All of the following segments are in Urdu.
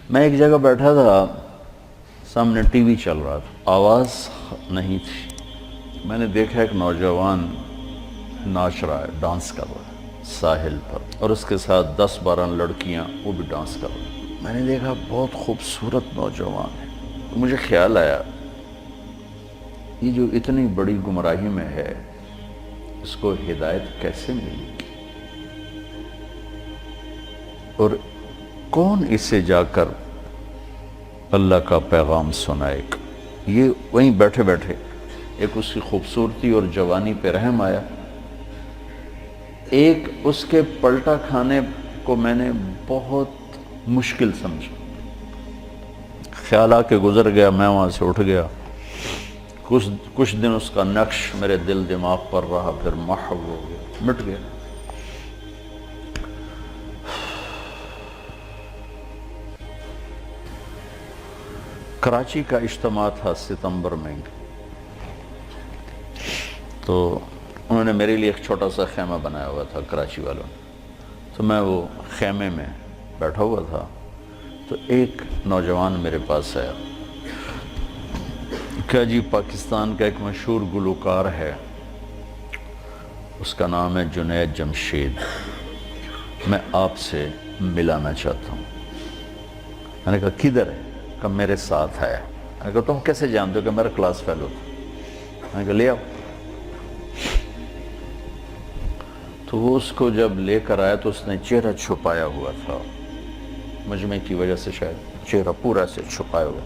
میں ایک جگہ بیٹھا تھا، سامنے ٹی وی چل رہا تھا، آواز نہیں تھی۔ میں نے دیکھا ایک نوجوان ناچ رہا ہے، ڈانس کر رہا ہے ساحل پر، اور اس کے ساتھ 10-12 لڑکیاں وہ بھی ڈانس کر رہی ہیں۔ میں نے دیکھا بہت خوبصورت نوجوان ہے۔ مجھے خیال آیا یہ جو اتنی بڑی گمراہی میں ہے اس کو ہدایت کیسے ملی، اور کون اسے جا کر اللہ کا پیغام سنائے گا۔ یہ وہیں بیٹھے بیٹھے ایک اس کی خوبصورتی اور جوانی پہ رحم آیا، ایک اس کے پلٹا کھانے کو میں نے بہت مشکل سمجھا۔ خیال آ کے گزر گیا، میں وہاں سے اٹھ گیا۔ کچھ دن اس کا نقش میرے دل دماغ پر رہا، پھر محو ہو گیا، مٹ گیا۔ کراچی کا اجتماع تھا ستمبر میں، تو انہوں نے میرے لیے ایک چھوٹا سا خیمہ بنایا ہوا تھا کراچی والوں نے، تو میں وہ خیمے میں بیٹھا ہوا تھا، تو ایک نوجوان میرے پاس آیا کہ جی پاکستان کا ایک مشہور گلوکار ہے، اس کا نام ہے جنید جمشید، میں آپ سے ملانا چاہتا ہوں۔ میں نے کہا کدھر ہے؟ کہ میرے ساتھ ہے۔ میں نے کہا تم کیسے جانتے ہو؟ کہ میرا کلاس فیلو تھا۔ میں نے کہا لے آؤ۔ تو وہ اس کو جب لے کر آیا تو اس نے چہرہ چھپایا ہوا تھا، مجمع کی وجہ سے شاید چہرہ پورا سے چھپایا ہوا۔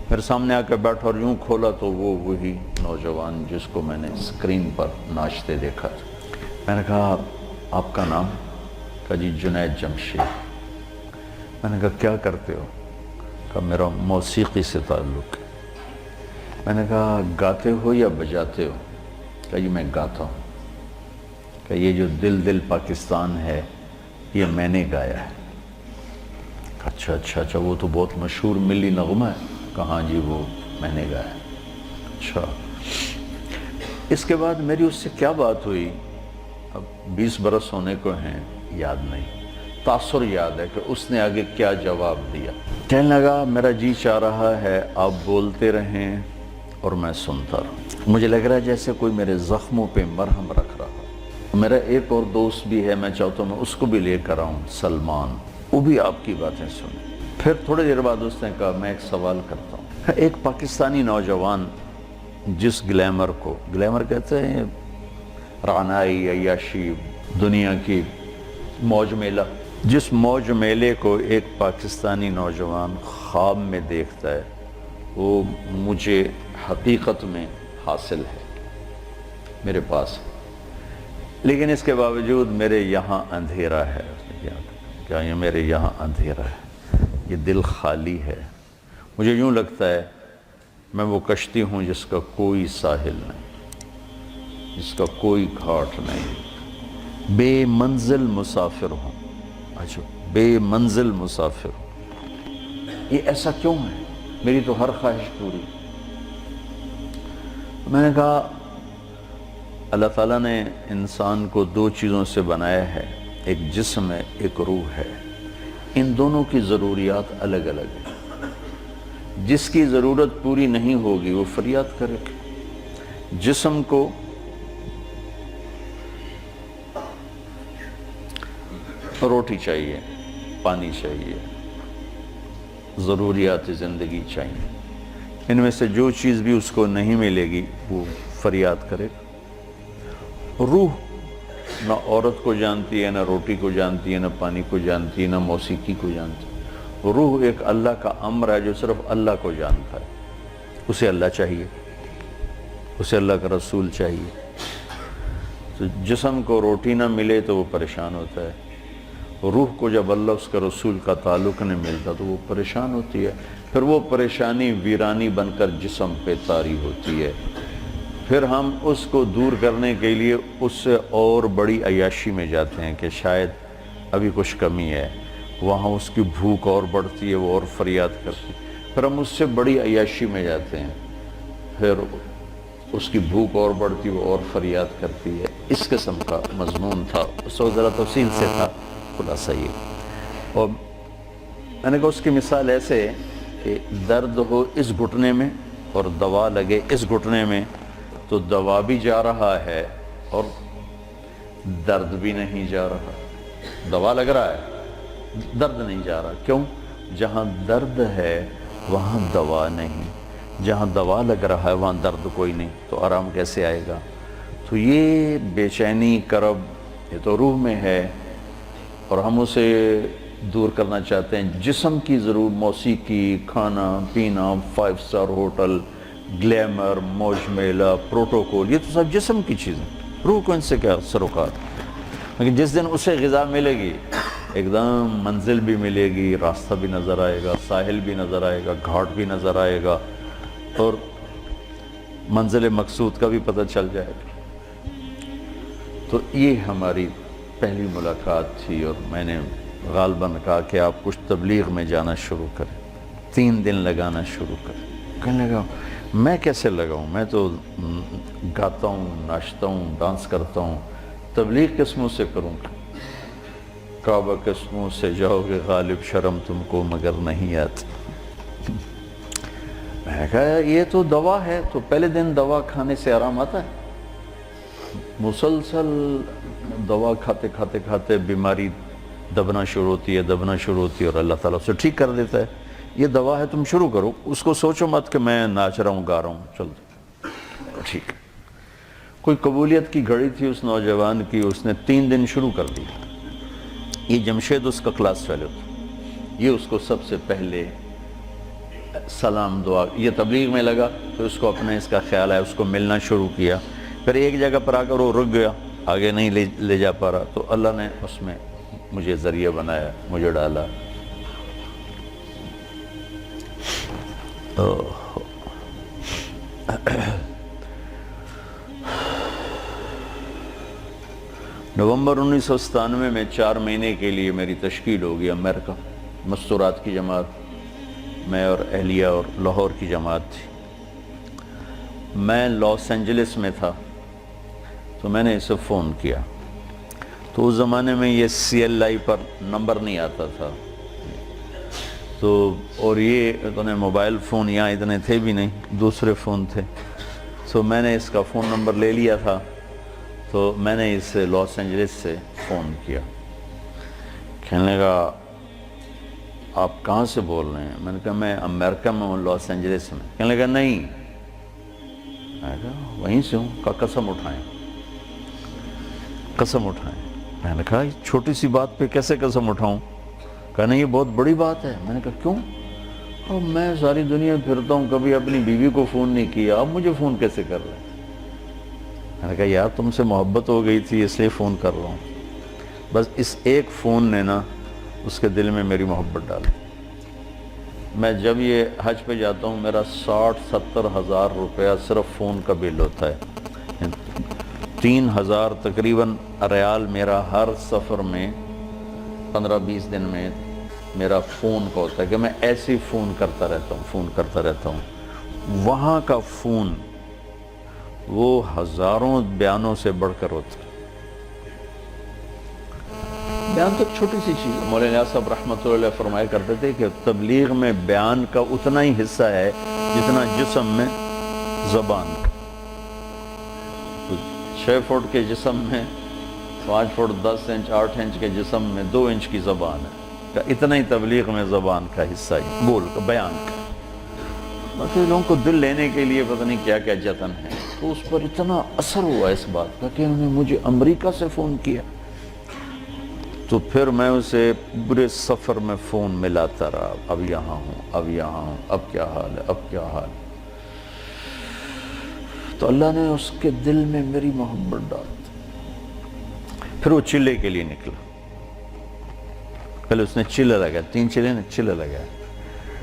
میرے سامنے آ کے بیٹھا اور یوں کھولا تو وہ وہی نوجوان جس کو میں نے اسکرین پر ناچتے دیکھا تھا۔ میں نے کہا آپ کا نام؟ کہا جی جنید جمشید۔ میں نے کہا کیا کرتے ہو؟ کہا میرا موسیقی سے تعلق ہے۔ میں نے کہا گاتے ہو یا بجاتے ہو؟ کہا جی میں گاتا ہوں۔ کہ یہ جو دل دل پاکستان ہے یہ میں نے گایا ہے۔ اچھا اچھا اچھا، وہ تو بہت مشہور ملی نغمہ ہے۔ کہاں جی وہ میں نے گایا ہے۔ اچھا، اس کے بعد میری اس سے کیا بات ہوئی، اب 20 برس ہونے کو ہیں، یاد نہیں۔ تاثر یاد ہے کہ اس نے آگے کیا جواب دیا۔ کہنے لگا میرا جی چاہ رہا ہے آپ بولتے رہیں اور میں سنتا رہوں۔ مجھے لگ رہا ہے جیسے کوئی میرے زخموں پہ مرہم رکھ رہا۔ میرا ایک اور دوست بھی ہے، میں چاہتا ہوں میں اس کو بھی لے کر آؤں، سلمان، وہ بھی آپ کی باتیں سنیں۔ پھر تھوڑی دیر بعد اس نے کہا میں ایک سوال کرتا ہوں۔ ایک پاکستانی نوجوان جس گلیمر کو، گلیمر کہتے ہیں رعنائی، عیاشی، دنیا کی موج میلہ، جس موج میلے کو ایک پاکستانی نوجوان خواب میں دیکھتا ہے، وہ مجھے حقیقت میں حاصل ہے، میرے پاس۔ لیکن اس کے باوجود میرے یہاں اندھیرا ہے۔ کیا یہ میرے یہاں اندھیرا ہے، یہ دل خالی ہے، مجھے یوں لگتا ہے میں وہ کشتی ہوں جس کا کوئی ساحل نہیں، جس کا کوئی گھاٹ نہیں، بے منزل مسافر ہوں۔ اچھا، بے منزل مسافر ہوں، یہ ایسا کیوں ہے؟ میری تو ہر خواہش پوری۔ میں نے کہا اللہ تعالیٰ نے انسان کو 2 چیزوں سے بنایا ہے، ایک جسم ہے، ایک روح ہے۔ ان دونوں کی ضروریات الگ الگ ہیں۔ جس کی ضرورت پوری نہیں ہوگی وہ فریاد کرے گا۔ جسم کو روٹی چاہیے، پانی چاہیے، ضروریات زندگی چاہیے۔ ان میں سے جو چیز بھی اس کو نہیں ملے گی وہ فریاد کرے گا۔ روح نہ عورت کو جانتی ہے، نہ روٹی کو جانتی ہے، نہ پانی کو جانتی ہے، نہ موسیقی کو جانتی ہے۔ روح ایک اللہ کا امر ہے جو صرف اللہ کو جانتا ہے۔ اسے اللہ چاہیے، اسے اللہ کا رسول چاہیے۔ تو جسم کو روٹی نہ ملے تو وہ پریشان ہوتا ہے، روح کو جب اللہ اس کا رسول کا تعلق نہیں ملتا تو وہ پریشان ہوتی ہے، پھر وہ پریشانی ویرانی بن کر جسم پہ طاری ہوتی ہے۔ پھر ہم اس کو دور کرنے کے لیے اس سے اور بڑی عیاشی میں جاتے ہیں کہ شاید ابھی کچھ کمی ہے، وہاں اس کی بھوک اور بڑھتی ہے، وہ اور فریاد کرتی ہے، پھر ہم اس سے بڑی عیاشی میں جاتے ہیں، پھر اس کی بھوک اور بڑھتی ہے، وہ اور فریاد کرتی ہے۔ اس قسم کا مضمون تھا، اس وقت ذرا تفصیل سے تھا، خلاصہ یہ۔ اور میں نے کہا اس کی مثال ایسے ہے کہ درد ہو اس گھٹنے میں اور دوا لگے اس گھٹنے میں، تو دوا بھی جا رہا ہے اور درد بھی نہیں جا رہا. دوا لگ رہا ہے، درد نہیں جا رہا. کیوں؟ جہاں درد ہے وہاں دوا نہیں، جہاں دوا لگ رہا ہے وہاں درد کوئی نہیں، تو آرام کیسے آئے گا؟ تو یہ بے چینی، کرب، یہ تو روح میں ہے اور ہم اسے دور کرنا چاہتے ہیں. جسم کی ضرور موسیقی، کھانا پینا، 5 اسٹار ہوٹل، گلیمر، موج میلہ، پروٹوکول، یہ تو سب جسم کی چیزیں. روح کو ان سے کیا سروکار؟ لیکن جس دن اسے غذا ملے گی، ایک دم منزل بھی ملے گی، راستہ بھی نظر آئے گا، ساحل بھی نظر آئے گا، گھاٹ بھی نظر آئے گا، اور منزل مقصود کا بھی پتہ چل جائے گا. تو یہ ہماری پہلی ملاقات تھی، اور میں نے غالباً کہا کہ آپ کچھ تبلیغ میں جانا شروع کریں، 3 دن لگانا شروع کریں. کہنے لگا میں کیسے لگاؤں، میں تو گاتا ہوں، ناچتا ہوں، ڈانس کرتا ہوں، تبلیغ کس منہ سے کروں؟ کعبہ کس منہ سے جاؤ گے غالب، شرم تم کو مگر نہیں آتی. میں نے کہا یہ تو دوا ہے. تو پہلے دن دوا کھانے سے آرام آتا ہے؟ مسلسل دوا کھاتے کھاتے کھاتے بیماری دبنا شروع ہوتی ہے، دبنا شروع ہوتی ہے، اور اللہ تعالیٰ اسے ٹھیک کر دیتا ہے. یہ دوا ہے، تم شروع کرو. اس کو سوچو مت کہ میں ناچ رہا ہوں، گا رہا ہوں. چل ٹھیک. کوئی قبولیت کی گھڑی تھی اس نوجوان کی، اس نے 3 دن شروع کر دی. یہ جمشید اس کا کلاس فیلو تھا. یہ اس کو سب سے پہلے سلام دعا، یہ تبلیغ میں لگا تو اس کو اپنے اس کا خیال ہے، اس کو ملنا شروع کیا. پھر ایک جگہ پر آ کر وہ رک گیا، آگے نہیں لے جا پا رہا، تو اللہ نے اس میں مجھے ذریعہ بنایا، مجھے ڈالا. نومبر 1997 میں 4 مہینے کے لیے میری تشکیل ہوگی امریکہ. مستورات کی جماعت، میں اور اہلیہ اور لاہور کی جماعت تھی. میں لاس اینجلس میں تھا تو میں نے اسے فون کیا. تو اس زمانے میں یہ CLI پر نمبر نہیں آتا تھا، تو اور یہ اتنے موبائل فون یہاں اتنے تھے بھی نہیں، دوسرے فون تھے. تو میں نے اس کا فون نمبر لے لیا تھا، تو میں نے اس سے لاس اینجلس سے فون کیا. کہنے لگا آپ کہاں سے بول رہے ہیں؟ میں نے کہا میں امریکہ میں ہوں، لاس اینجلس میں. کہنے لگا نہیں، میں کہا وہیں سے ہوں. کہا قسم اٹھائیں، قسم اٹھائیں. میں نے کہا چھوٹی سی بات پہ کیسے قسم اٹھاؤں؟ کہا نہیں یہ بہت بڑی بات ہے. میں نے کہا کیوں؟ میں ساری دنیا پھرتا ہوں، کبھی اپنی بیوی کو فون نہیں کیا، اب مجھے فون کیسے کر رہے ہیں؟ میں نے کہا یار تم سے محبت ہو گئی تھی اس لیے فون کر رہا ہوں. بس اس ایک فون نے نا اس کے دل میں میری محبت ڈالی. میں جب یہ حج پہ جاتا ہوں میرا 60-70 ہزار روپیہ صرف فون کا بل ہوتا ہے. 3,000 تقریباً ریال میرا ہر سفر میں 15-20 دن میں میرا فون کا ہوتا ہے کہ میں ایسے فون کرتا رہتا ہوں. وہاں کا فون وہ ہزاروں بیانوں سے بڑھ کر ہوتا ہے. بیان تو ایک چھوٹی سی چیز ہے. مولانا صاحب رحمۃ اللہ علیہ فرمایا کرتے تھے کہ تبلیغ میں بیان کا اتنا ہی حصہ ہے جتنا جسم میں زبان کا. 6 فٹ کے جسم میں 5 فٹ 10 انچ 8 انچ کے جسم میں 2 انچ کی زبان ہے. اتنا ہی تبلیغ میں زبان کا حصہ ہی بول کا بیان کا. باقی لوگوں کو دل لینے کے لیے پتہ نہیں کیا کیا جتن ہے. تو اس پر اتنا اثر ہوا اس بات کا کہ انہوں نے مجھے امریکہ سے فون کیا. تو پھر میں اسے پورے سفر میں فون ملاتا رہا، اب یہاں ہوں، اب یہاں ہوں، اب کیا حال ہے، اب کیا حال ہے. تو اللہ نے اس کے دل میں میری محبت ڈال دی. پھر وہ چلے کے لیے نکلا. پہلے اس نے چلے لگایا، 3 چلے نے چلے لگایا.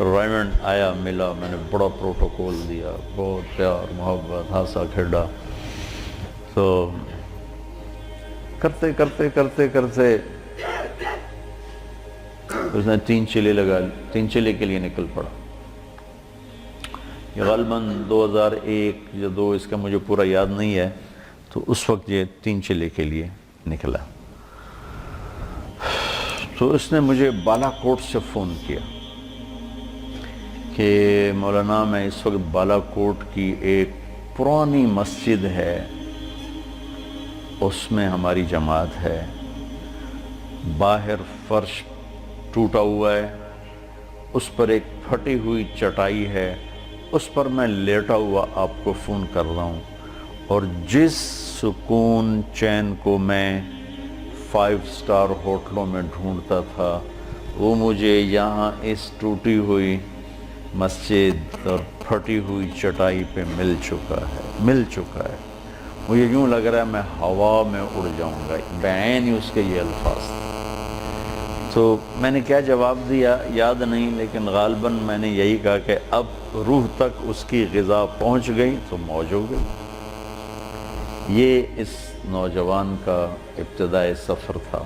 ریمنڈ آیا، ملا، میں نے بڑا پروٹوکول دیا، بہت پیار محبت ہنسا کھیڈا. تو کرتے کرتے کرتے کرتے اس نے 3 چلے لگا، 3 چلے کے لیے نکل پڑا. یہ غالباً 2001 یا 2 اس کا مجھے پورا یاد نہیں ہے. تو اس وقت یہ 3 چلے کے لیے نکلا. تو اس نے مجھے بالا کوٹ سے فون کیا کہ مولانا میں اس وقت بالا کوٹ کی ایک پرانی مسجد ہے، اس میں ہماری جماعت ہے، باہر فرش ٹوٹا ہوا ہے، اس پر ایک پھٹی ہوئی چٹائی ہے، اس پر میں لیٹا ہوا آپ کو فون کر رہا ہوں، اور جس سکون چین کو میں 5 اسٹار ہوٹلوں میں ڈھونڈتا تھا وہ مجھے یہاں اس ٹوٹی ہوئی مسجد اور پھٹی ہوئی چٹائی پہ مل چکا ہے۔ مجھے یوں لگ رہا ہے میں ہوا میں اڑ جاؤں گا، بعین ہی اس کے یہ الفاظ تھے۔ تو میں نے کیا جواب دیا یاد نہیں، لیکن غالباً میں نے یہی کہا کہ اب روح تک اس کی غذا پہنچ گئی تو موج ہو گئی۔ یہ اس نوجوان کا ابتدائی سفر تھا۔